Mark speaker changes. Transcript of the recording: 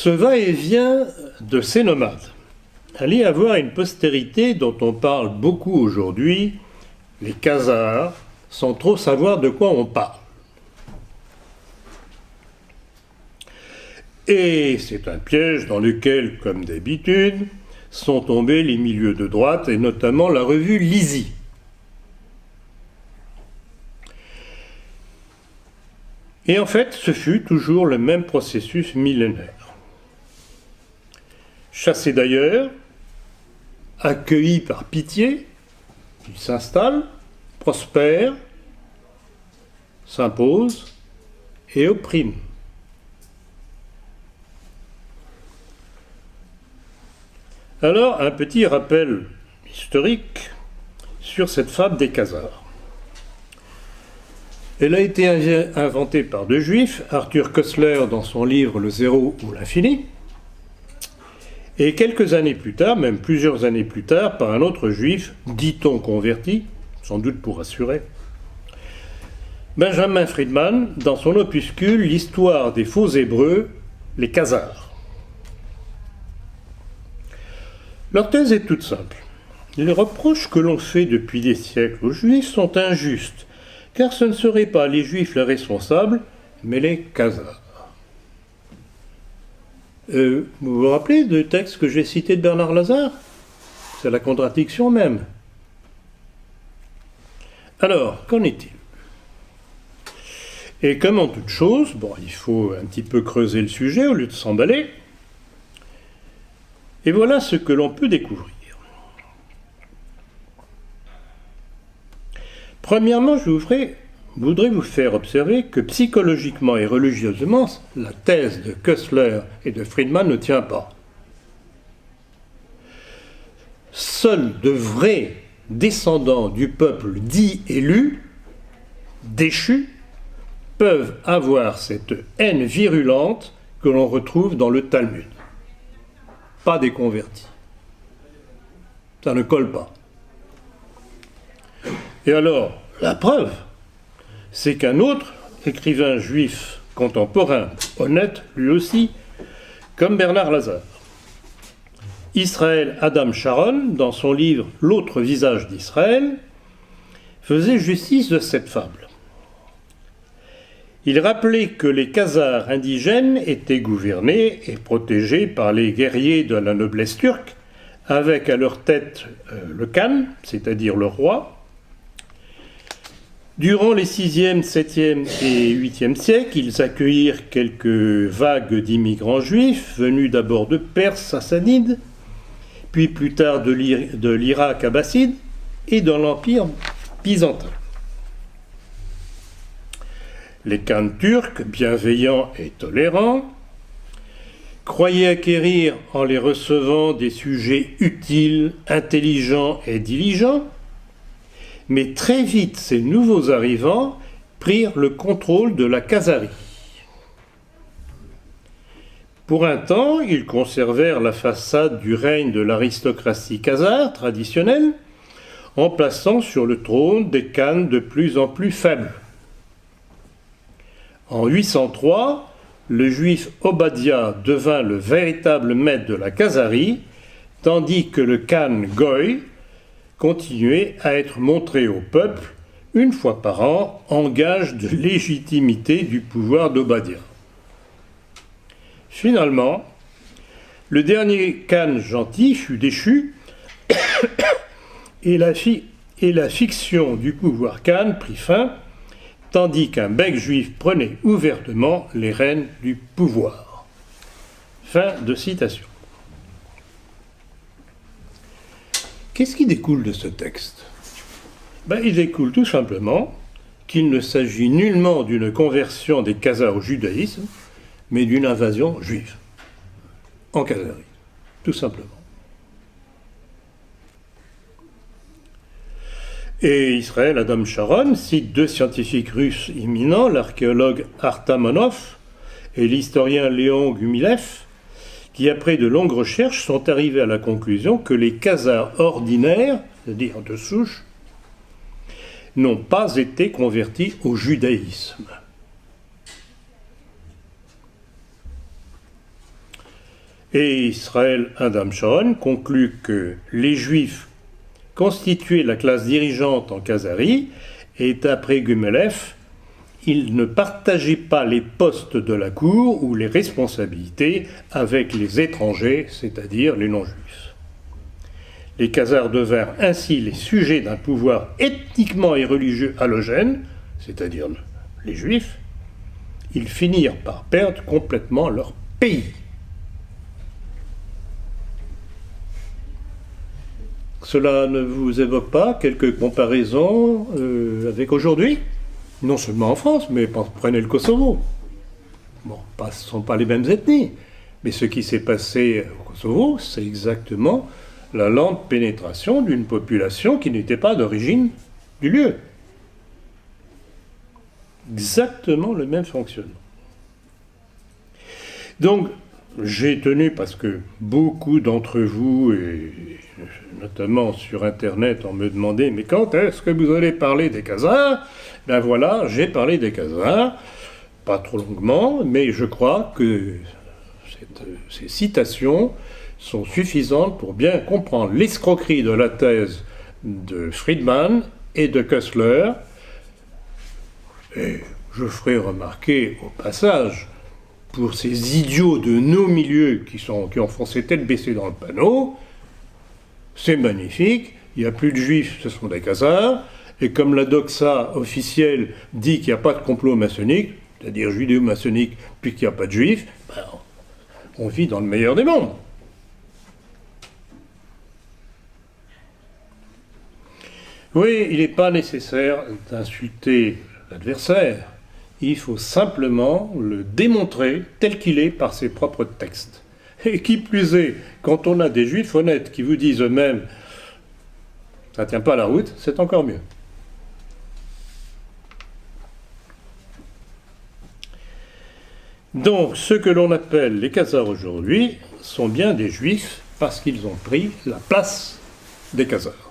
Speaker 1: Ce va-et-vient de ces nomades allait avoir une postérité dont on parle beaucoup aujourd'hui, les Khazars, sans trop savoir de quoi on parle. Et c'est un piège dans lequel, comme d'habitude, sont tombés les milieux de droite, et notamment la revue Lizy. Et en fait, ce fut toujours le même processus millénaire. Chassés d'ailleurs, accueillis par pitié, ils s'installent, prospèrent, s'imposent et oppriment. Alors, un petit rappel historique sur cette fable des Khazars. Elle a été inventée par deux juifs, Arthur Koestler dans son livre Le Zéro ou l'Infini, et quelques années plus tard, même plusieurs années plus tard, par un autre juif, dit-on converti, sans doute pour assurer, Benjamin Friedman, dans son opuscule L'histoire des faux Hébreux, les Khazars. Leur thèse est toute simple. Les reproches que l'on fait depuis des siècles aux Juifs sont injustes, car ce ne seraient pas les Juifs les responsables, mais les Khazars. Vous vous rappelez du texte que j'ai cité de Bernard Lazare? C'est la contradiction même. Alors, qu'en est-il? Et comme en toute chose, bon, il faut un petit peu creuser le sujet au lieu de s'emballer. Et voilà ce que l'on peut découvrir. Premièrement, je voudrais vous faire observer que psychologiquement et religieusement, la thèse de Koestler et de Friedman ne tient pas. Seuls de vrais descendants du peuple dit élu, déchu, peuvent avoir cette haine virulente que l'on retrouve dans le Talmud. Pas des convertis. Ça ne colle pas. Et alors, la preuve, c'est qu'un autre écrivain juif contemporain, honnête lui aussi, comme Bernard Lazare, Israël Adam Sharon, dans son livre L'autre visage d'Israël, faisait justice de cette fable. Il rappelait que les Khazars indigènes étaient gouvernés et protégés par les guerriers de la noblesse turque, avec à leur tête le Khan, c'est-à-dire le roi. Durant les 6e, 7e et 8e siècles, ils accueillirent quelques vagues d'immigrants juifs venus d'abord de Perse sassanides, puis plus tard de l'Irak abbasside et dans l'Empire byzantin. Les Khans turcs, bienveillants et tolérants, croyaient acquérir en les recevant des sujets utiles, intelligents et diligents, mais très vite ces nouveaux arrivants prirent le contrôle de la Khazarie. Pour un temps, ils conservèrent la façade du règne de l'aristocratie khazare traditionnelle, en plaçant sur le trône des Khans de plus en plus faibles. En 803, le juif Obadiah devint le véritable maître de la Khazarie, tandis que le Khan Goy continuait à être montré au peuple une fois par an en gage de légitimité du pouvoir d'Obadiah. Finalement, le dernier Khan gentil fut déchu et la fiction du pouvoir Khan prit fin, tandis qu'un bègue juif prenait ouvertement les rênes du pouvoir. Fin de citation. Qu'est-ce qui découle de ce texte? Il découle tout simplement qu'il ne s'agit nullement d'une conversion des Khazars au judaïsme, mais d'une invasion juive en Khazarie, tout simplement. Et Israël Adam Sharon cite deux scientifiques russes éminents, l'archéologue Artamonov et l'historien Léon Gumilev, qui, après de longues recherches, sont arrivés à la conclusion que les Khazars ordinaires, c'est-à-dire de souche, n'ont pas été convertis au judaïsme. Et Israël Adam Sharon conclut que les Juifs constituaient la classe dirigeante en Khazarie et d'après Gumelef, ils ne partageaient pas les postes de la cour ou les responsabilités avec les étrangers, c'est-à-dire les non-juifs. Les Khazars devinrent ainsi les sujets d'un pouvoir ethniquement et religieux halogène, c'est-à-dire les juifs. Ils finirent par perdre complètement leur pays. Cela ne vous évoque pas quelques comparaisons avec aujourd'hui? Non seulement en France, mais prenez le Kosovo. Bon, ce ne sont pas les mêmes ethnies, mais ce qui s'est passé au Kosovo, c'est exactement la lente pénétration d'une population qui n'était pas d'origine du lieu. Exactement le même fonctionnement. Donc, j'ai tenu, parce que beaucoup d'entre vous, et notamment sur Internet, on me demandait « Mais quand est-ce que vous allez parler des Khazars ?» Ben voilà, j'ai parlé des Khazars, pas trop longuement, mais je crois que ces citations sont suffisantes pour bien comprendre l'escroquerie de la thèse de Friedman et de Kessler. Et je ferai remarquer au passage, pour ces idiots de nos milieux qui ont foncé tête baissée dans le panneau, c'est magnifique, il n'y a plus de juifs, ce sont des Khazars, et comme la doxa officielle dit qu'il n'y a pas de complot maçonnique, c'est-à-dire judéo-maçonnique, puis qu'il n'y a pas de juifs, ben, on vit dans le meilleur des mondes. Oui, il n'est pas nécessaire d'insulter l'adversaire. Il faut simplement le démontrer tel qu'il est par ses propres textes. Et qui plus est, quand on a des juifs honnêtes qui vous disent eux-mêmes « ça ne tient pas la route », c'est encore mieux. Donc, ceux que l'on appelle les Khazars aujourd'hui sont bien des juifs parce qu'ils ont pris la place des Khazars.